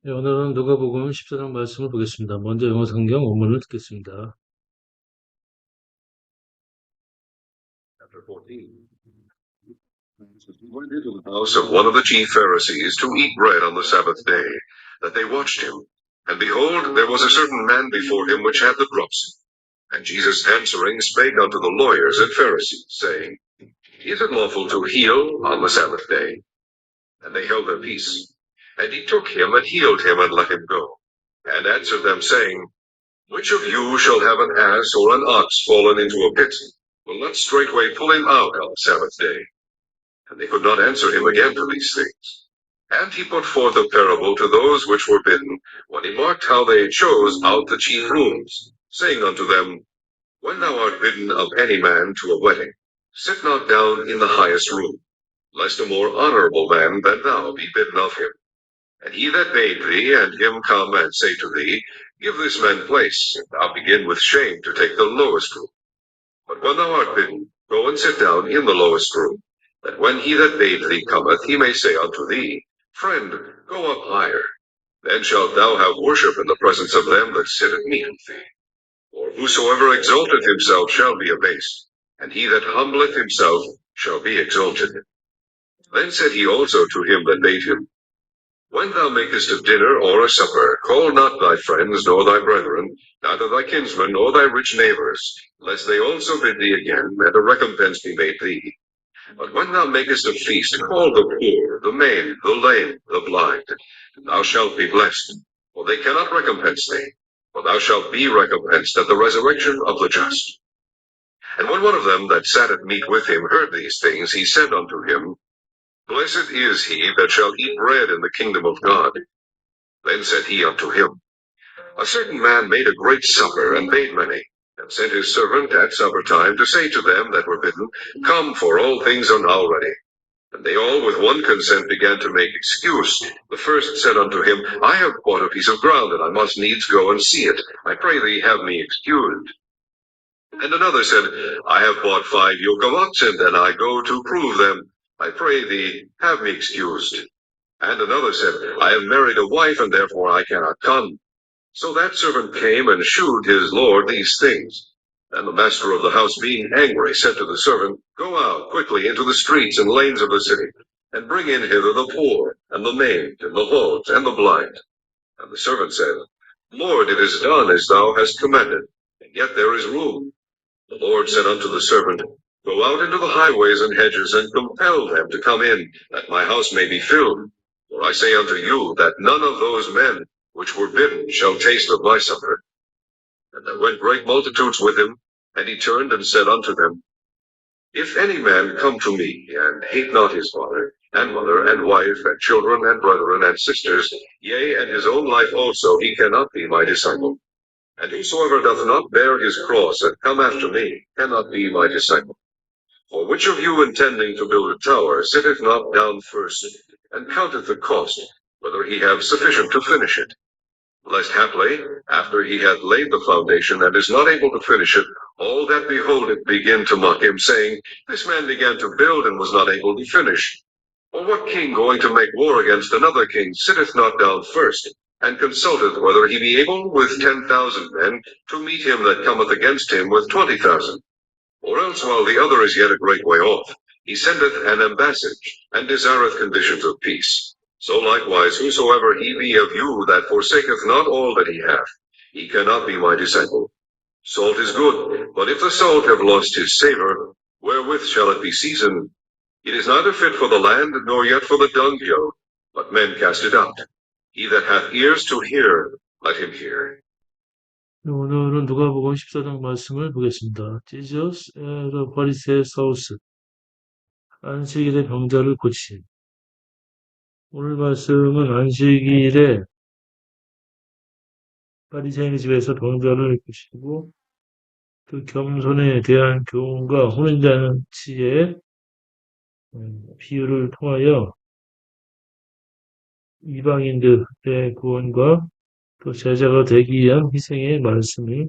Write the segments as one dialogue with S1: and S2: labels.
S1: 네, 오늘은 누가복음 14장 말씀을 보겠습니다. 먼저 영어 성경 원문을 듣겠습니다.
S2: Chapter 14. He went into the house of one of the chief Pharisees to eat bread on the Sabbath day, that they watched him. And behold, there was a certain man before him which had the dropsy. And Jesus answering spake unto the lawyers and Pharisees, saying, Is it lawful to heal on the Sabbath day? And they held their peace. And he took him and healed him and let him go. And answered them, saying, Which of you shall have an ass or an ox fallen into a pit, will not straightway pull him out on the Sabbath day? And they could not answer him again to these things. And he put forth a parable to those which were bidden, when he marked how they chose out the chief rooms, saying unto them, When thou art bidden of any man to a wedding, sit not down in the highest room, lest a more honorable man than thou be bidden of him. And he that bade thee, and him come and say to thee, Give this man place, thou begin with shame to take the lowest room. But when thou art bidden, go and sit down in the lowest room, that when he that bade thee cometh, he may say unto thee, Friend, go up higher. Then shalt thou have worship in the presence of them that sit at meat with thee. For whosoever exalteth himself shall be abased, and he that humbleth himself shall be exalted. Then said he also to him that bade him, When thou makest a dinner or a supper, call not thy friends, nor thy brethren, neither thy kinsmen, nor thy rich neighbors, lest they also bid thee again, and a recompense be made thee. But when thou makest a feast, call the poor, the maimed, the lame, the blind, and thou shalt be blessed, for they cannot recompense thee, for thou shalt be recompensed at the resurrection of the just. And when one of them that sat at meat with him heard these things, he said unto him, Blessed is he that shall eat bread in the kingdom of God. Then said he unto him, A certain man made a great supper, and bade many, and sent his servant at supper time to say to them that were bidden, Come, for all things are now ready. And they all with one consent began to make excuse. The first said unto him, I have bought a piece of ground, and I must needs go and see it. I pray thee have me excused. And another said, I have bought 5 yoke of oxen, and I go to prove them. I pray thee have me excused. And another said, I have married a wife, and therefore I cannot come. So that servant came and shewed his lord these things. And the master of the house, being angry, said to the servant, Go out quickly into the streets and lanes of the city, and bring in hither the poor, and the maimed, and the halt, and the blind. And the servant said, Lord, it is done as thou hast commanded, and yet there is room. The Lord said unto the servant, Go out into the highways and hedges, and compel them to come in, that my house may be filled. For I say unto you, that none of those men which were bidden shall taste of my supper. And there went great multitudes with him, and he turned and said unto them, If any man come to me, and hate not his father, and mother, and wife, and children, and brethren, and sisters, yea, and his own life also, he cannot be my disciple. And whosoever doth not bear his cross, and come after me, cannot be my disciple. For which of you intending to build a tower, sitteth not down first, and counteth the cost, whether he have sufficient to finish it? Lest haply, after he hath laid the foundation, and is not able to finish it, all that behold it begin to mock him, saying, This man began to build, and was not able to finish. Or what king going to make war against another king sitteth not down first, and consulteth whether he be able with 10,000 men to meet him that cometh against him with 20,000? Or else while the other is yet a great way off, he sendeth an ambassage, and desireth conditions of peace. So likewise, whosoever he be of you that forsaketh not all that he hath, he cannot be my disciple. Salt is good, but if the salt have lost his savor, wherewith shall it be seasoned? It is neither fit for the land, nor yet for the dunghill, but men cast it out. He that hath ears to hear, let him hear.
S1: 오늘은 누가복음 14장 말씀을 보겠습니다. Jesus and the Pharisees, 안식일의 병자를 고침. 오늘 말씀은 안식일에 바리새인 집에서 병자를 고치고 그 겸손에 대한 교훈과 혼인잔치의 비유를 통하여 이방인들의 구원과 또 제자가 되기 위한 희생의 말씀을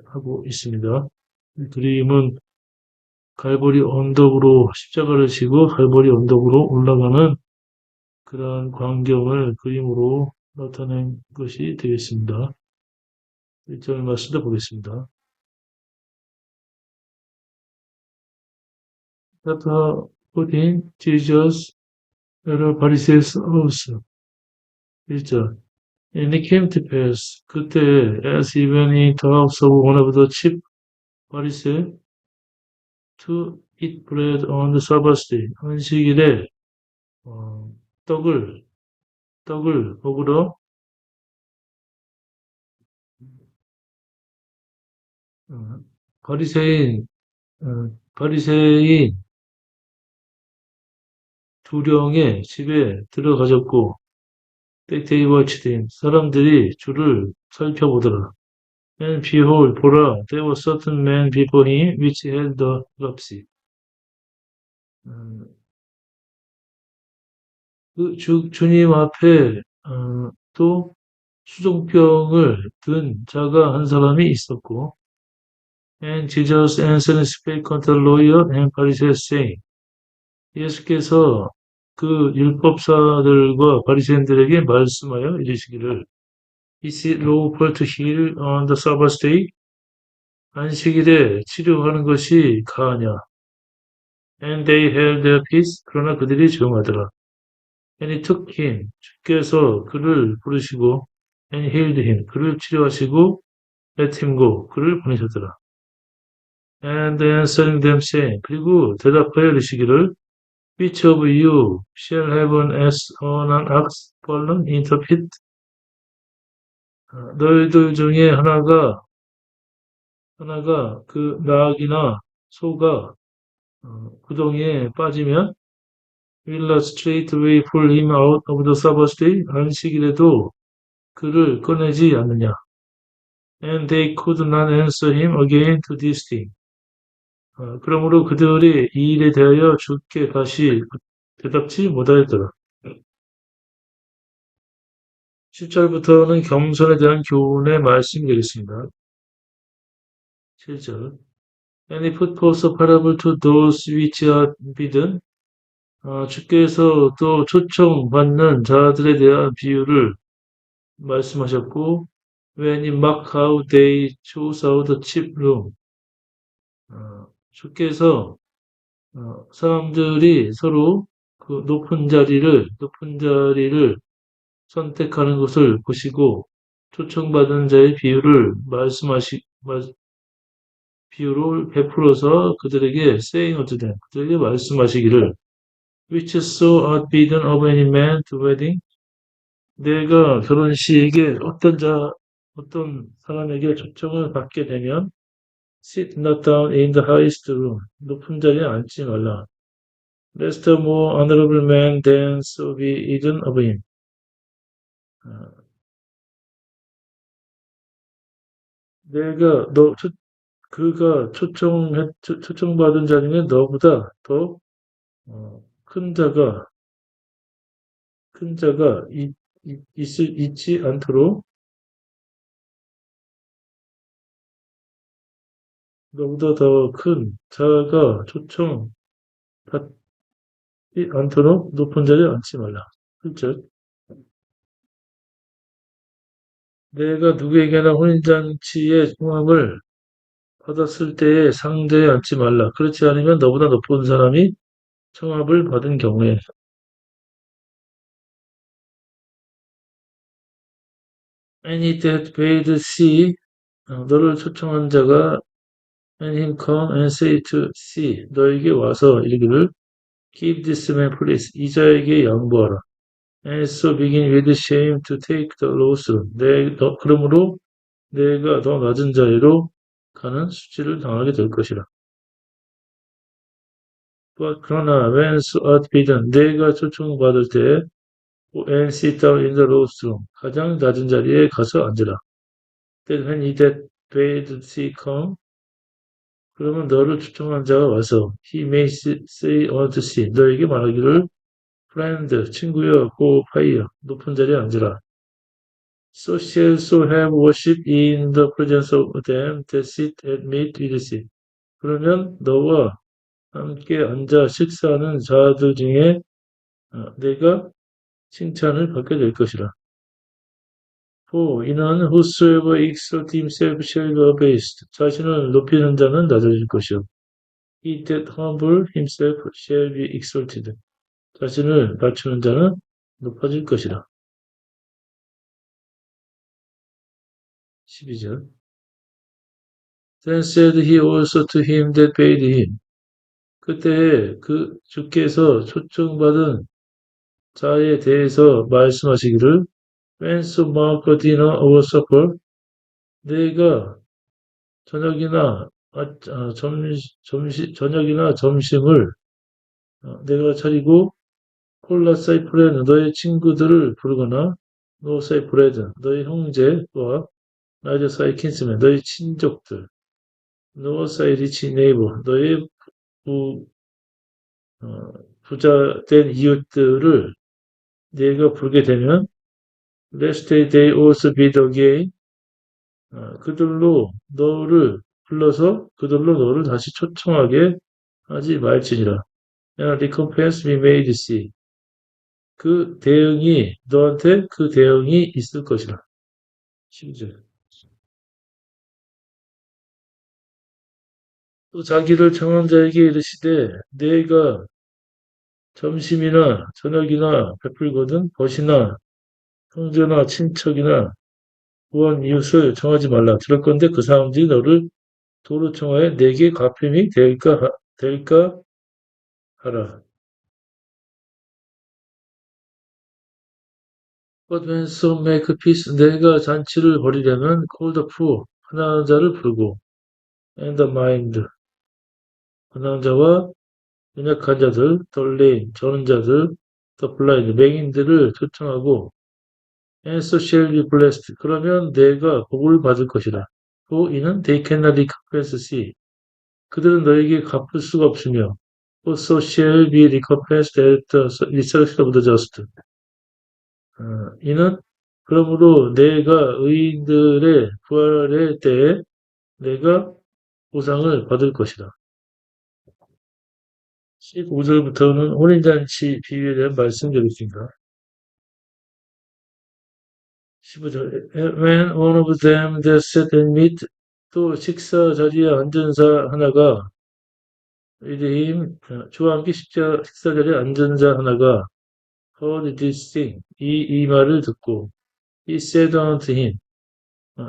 S1: 하고 있습니다. 그림은 갈보리 언덕으로 십자가를 지고 갈보리 언덕으로 올라가는 그런 광경을 그림으로 나타낸 것이 되겠습니다. 1절 말씀도 보겠습니다. Chapter 14, Jesus Pharisees house. 1절. And it came to pass, 그때, as he went into the house of one of the chief Pharisees, to eat bread on the Sabbath day. 안식일에 어, 떡을 먹으러 어, 바리새인 바리새인 두령의 집에 들어가졌고 they watched him. 사람들이 주를 살펴보더라. And behold, 보라, there was certain man before him which had the dropsy. 주님 앞에 또 수종병을 든 자가 한 사람이 있었고, and Jesus answered and spake unto the lawyer and Pharisees, saying, 예수께서 그 율법사들과 바리새인들에게 말씀하여 이르시기를, Is it lawful to heal on the Sabbath day? 안식일에 치료하는 것이 가하냐? And they held their peace. 그러나 그들이 조용하더라. And he took him. 주께서 그를 부르시고, and healed him. 그를 치료하시고, let him go. 그를 보내셨더라. And answering them saying, 그리고 대답하여 이르시기를, Which of you shall have an ass or an ox fallen into the pit? 너희들 중에 하나가 그 나귀나 소가 구덩이에 빠지면 will not straightway pull him out of the Sabbath day. 안식일에도 그를 꺼내지 않느냐. And they could not answer him again to this thing. 그러므로 그들이 이 일에 대하여 주께 다시 대답지 못하였더라. 10절부터는 겸손에 대한 교훈의 말씀이 되겠습니다. 7절. And he put forth a parable to those which are bidden. 주께서 또 초청받는 자들에 대한 비유를 말씀하셨고, when he mocked how they chose out the chief room. 주께서 사람들이 서로 그 높은 자리를 선택하는 것을 보시고 초청받은 자의 비유를 베풀어서 그들에게 saying unto them, 그들에게 말씀하시기를 which so art bidden of any man to wedding. 내가 결혼식에 어떤 사람에게 초청을 받게 되면 sit not down in the highest room. 높은 자리에 앉지 말라. Lest a more honorable man than so be eaten of him. 그가 초청받은 자 중에 너보다 더 큰 자가 있지 않도록 너보다 더 큰 자가 초청받지 않도록 높은 자리에 앉지 말라. 1절. 내가 누구에게나 혼인잔치의 홍합을 받았을 때에 상대에 앉지 말라. 그렇지 않으면 너보다 높은 사람이 청합을 받은 경우에 any that paid see 너를 초청한 자가 and him come and say to see 너에게 와서 이르기를 give this man place 이 자에게 양보하라. And so begin with shame to take the lowest 그러므로 내가 더 낮은 자리로 가는 수치를 당하게 될 것이라. 그러나 when so art bidden 내가 초청받을 때 and sit down in the lowest room 가장 낮은 자리에 가서 앉으라. Then when he that bade thee come 그러면 너를 초청한 자가 와서 he may say unto thee 너에게 말하기를 friend 친구여 go higher 높은 자리에 앉으라. So shall so have worship in the presence of them that sit at meat with thee. 그러면 너와 함께 앉아 식사하는 자들 중에 내가 칭찬을 받게 될 것이라. 4. 이는 whosoever exalts himself shall be abased. 자신을 높이는 자는 낮아질 것이요. He that humble himself shall be exalted. 자신을 낮추는 자는 높아질 것이라. 12절. Then said he also to him that paid him. 그때 그 주께서 초청받은 자에 대해서 말씀하시기를 When so mark a dinner or supper, 내가 저녁이나 저녁이나 점심을 내가 차리고 콜라 사이프레드 너의 친구들을 부르거나 노 사이프레드 너의 형제와 나이저 사이 킨스맨 너의 친족들 노 사이 리치 네이버 너의 부, 부자된 이웃들을 네가 부르게 되면 lest they also be the again 그들로 너를 불러서 그들로 너를 다시 초청하게 하지 말지니라. recompense be made see. 그 대응이 너한테 그 대응이 있을 것이라. 12절. 또 자기를 청한 자에게 이르시되 내가 점심이나 저녁이나 베풀거든 벗이나 형제나 친척이나 구원 이웃을 청하지 말라. 들었건대 그 사람들이 너를 도로 청하여 내게 갚음이 될까 하라. But when some make peace, 내가 잔치를 벌이려면 call the poor, 가난한 자를 부르고 and the mind, 가난한 자와 연약한 자들, the lame, 저는 자들, the blind, 맹인들을 초청하고 and so shall be blessed. 그러면 내가 복을 받을 것이라. 또 이는 they cannot recompense see. 그들은 너에게 갚을 수가 없으며 또 so shall be recompensed at the resurrection of the just. 이는 그러므로 내가 의인들의 부활의 때에 내가 보상을 받을 것이다. 15절부터는 혼인잔치 비유에 대한 말씀드리겠습니다. 15절 When one of them that sat and meat 또 식사 자리에 앉은 자 하나가 이르임 주와 함께 식사 자리에 앉은 자 하나가 heard this thing 이 말을 듣고 he said unto him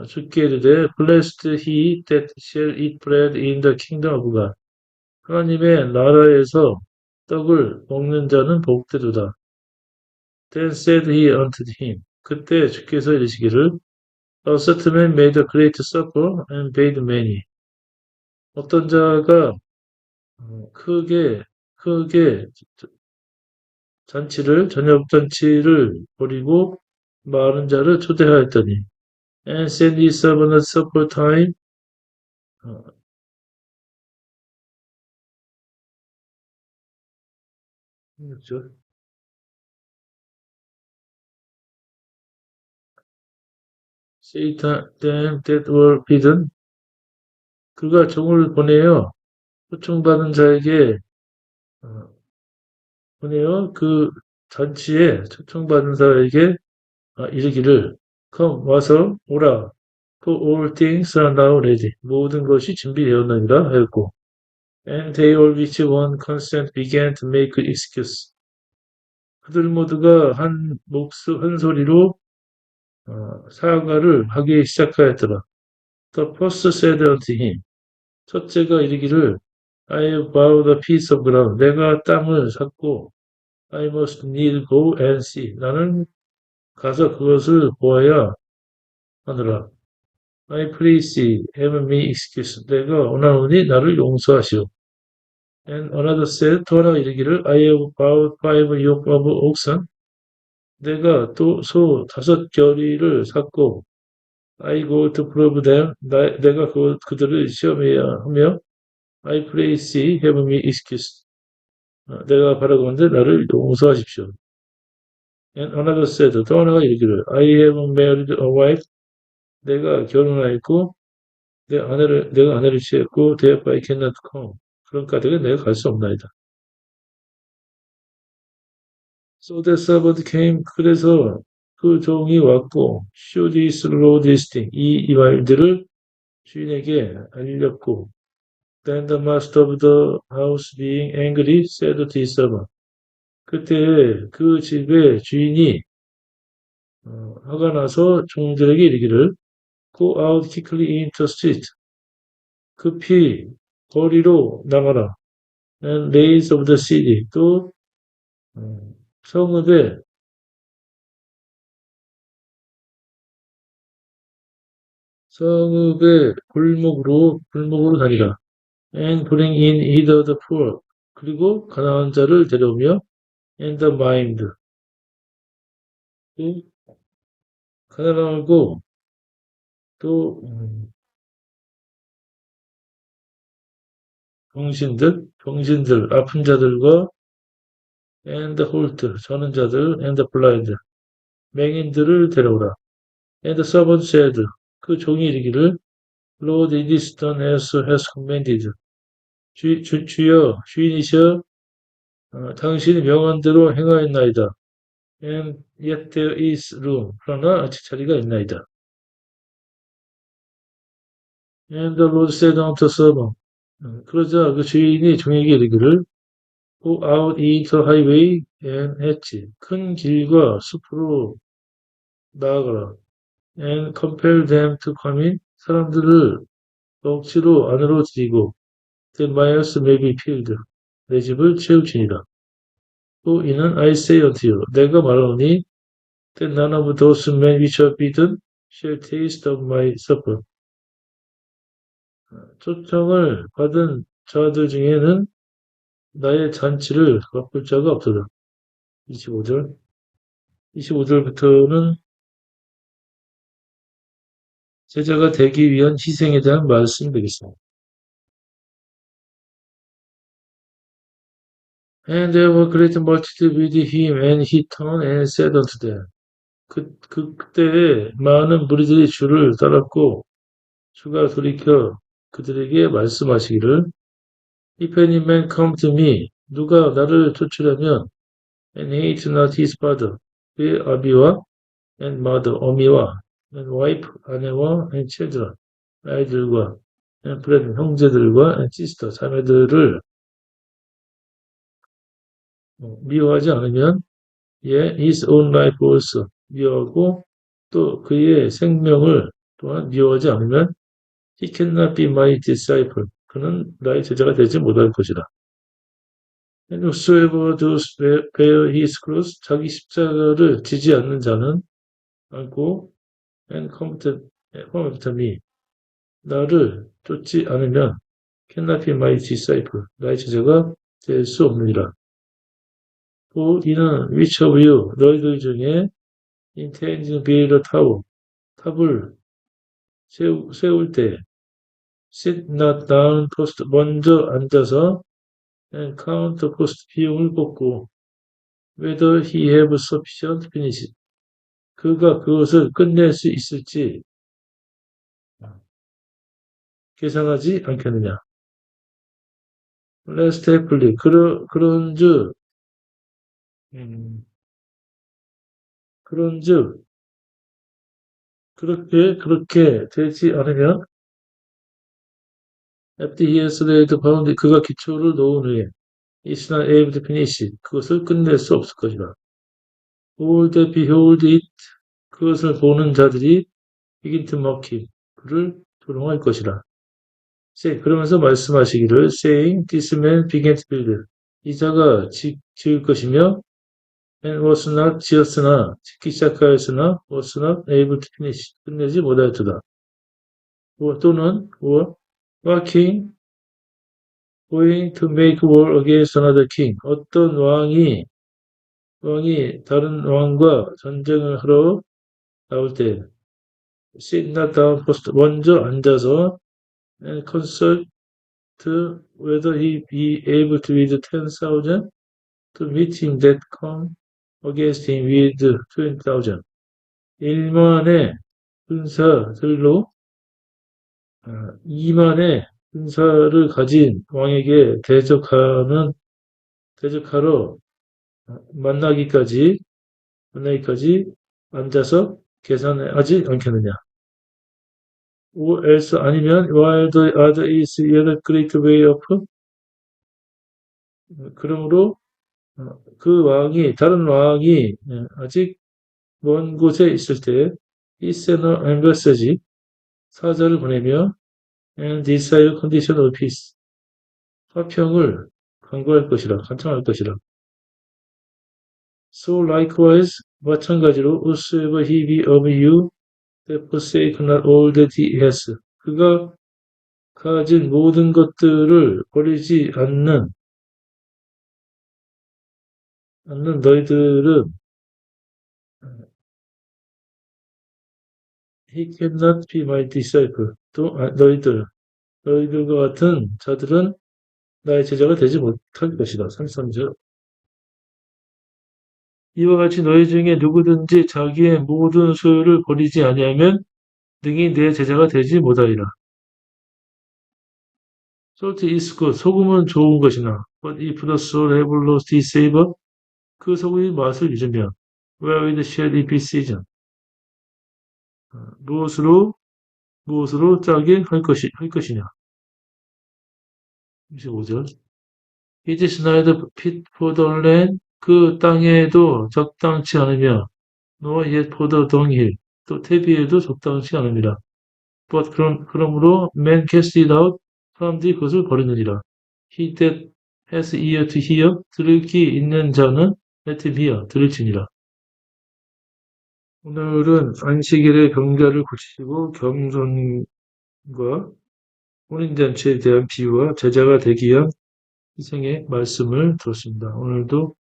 S1: 주께 이르되 blessed he that shall eat bread in the kingdom of God 하나님의 나라에서 떡을 먹는 자는 복되도다. Then said he unto him 그때 주께서 이르시기를 A certain man made a great supper and paid many. 어떤 자가 크게 저녁 잔치를 벌이고 많은 자를 초대하였더니 and sent his servant at supper time Satan them that were bidden 그가 종을 보내어 초청받은 자에게 보내어 그 잔치에 초청받은 자에게 이르기를 come 와서 오라 for all things are now ready 모든 것이 준비되었느니라 하였고 and they all which one consent began to make excuse 그들 모두가 한 소리로 사과를 하기 시작하였더라. The first said unto him 첫째가 이르기를 I have bought a piece of ground 내가 땅을 샀고 I must need go and see 나는 가서 그것을 보아야 하느라. I please have me excuse. 내가 원하노니 나를 용서하시오. And another said, 또 하나가 이르기를 I have bought 5 yoke of oxen. 내가 또 소 5겨리를 샀고 I go to prove them. 내가 그들을 시험해야 하며 I please have me excuse. 내가 바라건대 나를 용서하십시오. And another said, 또 하나가 이르기를 I have married a wife. 내가 결혼하였고 내가 아내를 취했고 therefore I cannot come. 그런 까닭에 내가 갈 수 없나이다. So the servant came. 그래서 그 종이 왔고, showed his lord this thing. 이 말들을 주인에게 알렸고, then the master of the house being angry said to his servant. 그때 그 집의 주인이 화가 나서 종들에게 이르기를 go out quickly into the street. 급히 거리로 나가라. and raise of the city. 또 성읍의 골목으로 다니라. and bring in either the poor. 그리고 가난한 자를 데려오며 and the maimed. 또 가난하고 또 병신들, 아픈 자들과 and the halt, 저는 자들, and the blind, 맹인들을 데려오라. And the servant said, 그 종이 이르기를, Lord, it is done as has commanded. 주여, 주인이셔, 당신이 명한 대로 행하였나이다. And yet there is room. 그러나 아직 자리가 있나이다. And the Lord said unto the servant, 그러자 그 주인이 종에게 이르기를, Go out into the highway and hedge. 큰 길과 숲으로 나아가라. And compel them to come in. 사람들을 억지로 안으로 들이고 that my house may be filled. 내 집을 채울지니라. 또 이는 I say unto you. 내가 말하노니 that none of those men which are bidden shall taste of my supper. 초청을 받은 자들 중에는 나의 잔치를 맛볼 자가 없도다. 25절. 25절부터는 제자가 되기 위한 희생에 대한 말씀이 되겠습니다. And there were great multitude with him, and he turned and said unto them. 그때에 많은 무리들이 주를 따랐고, 주가 돌이켜 그들에게 말씀하시기를, If any man come to me, 누가 나를 쫓으려면, and hate not his father, 그의 아비와, and mother, 어미와, and wife, 아내와, and children, 아이들과, and brethren, 형제들과, and sister, 자매들을 미워하지 않으면, his own life also, 미워하고, 또 그의 생명을 또한 미워하지 않으면, he cannot be my disciple. 그는 나의 제자가 되지 못할 것이다. And whosoever does bear his cross, 자기 십자가를 지지 않는 자는 않고, and come to me, 나를 쫓지 않으면, cannot be my disciple. 나의 제자가 될 수 없느니라. 또 이는 which of you, 너희들 중에 intends to build a tower, 탑을 세울 때 sit not down post 먼저 앉아서 and count the cost 비용을 뽑고 whether he have sufficient finish 그가 그것을 끝낼 수 있을지 계산하지 않겠느냐. Lest happily 그런즉 그렇게 되지 않으면 after he has laid the foundation 그가 기초를 놓은 후에 is not able to finish it. 그것을 끝낼 수 없을 것이다. All that behold it 그것을 보는 자들이 begin to mock him. 그를 조롱할 것이다. 그러면서 말씀하시기를 saying this man began to build. 이 자가 지을 것이며 and was not 지었으나 짓기 시작하였으나 was not able to finish. 끝내지 못하였도다. 또는 walking going to make war against another king. 어떤 왕이 다른 왕과 전쟁을 하러 나올 때 sit not down first 먼저 앉아서 and consult whether he be able to lead 10,000 to meet him that come against him with 20,000. 1만의 군사들로 2만의 군사를 가진 왕에게 대적하러 만나기까지 앉아서 계산하지 않겠느냐. or else 아니면 while the other is yet a great way of 그러므로 다른 왕이 아직 먼 곳에 있을 때 he sent an embassy 사자를 보내며 and desire condition of peace 화평을 간청할 것이라. So likewise 마찬가지로 whosoever he be of you that forsake not all that he has 그가 가진 모든 것들을 버리지 않는 너희들은 he cannot be my disciple. 또 너희들과 같은 자들은 나의 제자가 되지 못할 것이다. 33절. 이와 같이 너희 중에 누구든지 자기의 모든 소유를 버리지 아니하면 능히 내 제자가 되지 못하리라. Salt is good. 소금은 좋은 것이나 but if the salt have lost its savor 그 소금이 맛을 잃으면 wherewith shall it be seasoned? 무엇으로 짜게 할 것이냐. 25절. It is neither fit for the land 그 땅에도 적당치 않으며 nor yet for the dunghill 또 태비에도 적당치 않음이라. But 그러므로 man cast it out 사람들이 그것을 버리느니라. He that has ear to hear 들을 귀 있는 자는 let him hear 들을지니라. 오늘은 안식일의 병자를 고치시고 겸손과 혼인잔치에 대한 비유와 제자가 되기 위한 희생의 말씀을 들었습니다. 오늘도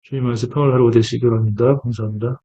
S1: 주님 안에서 평안을 하루가 되시기 바랍니다. 감사합니다.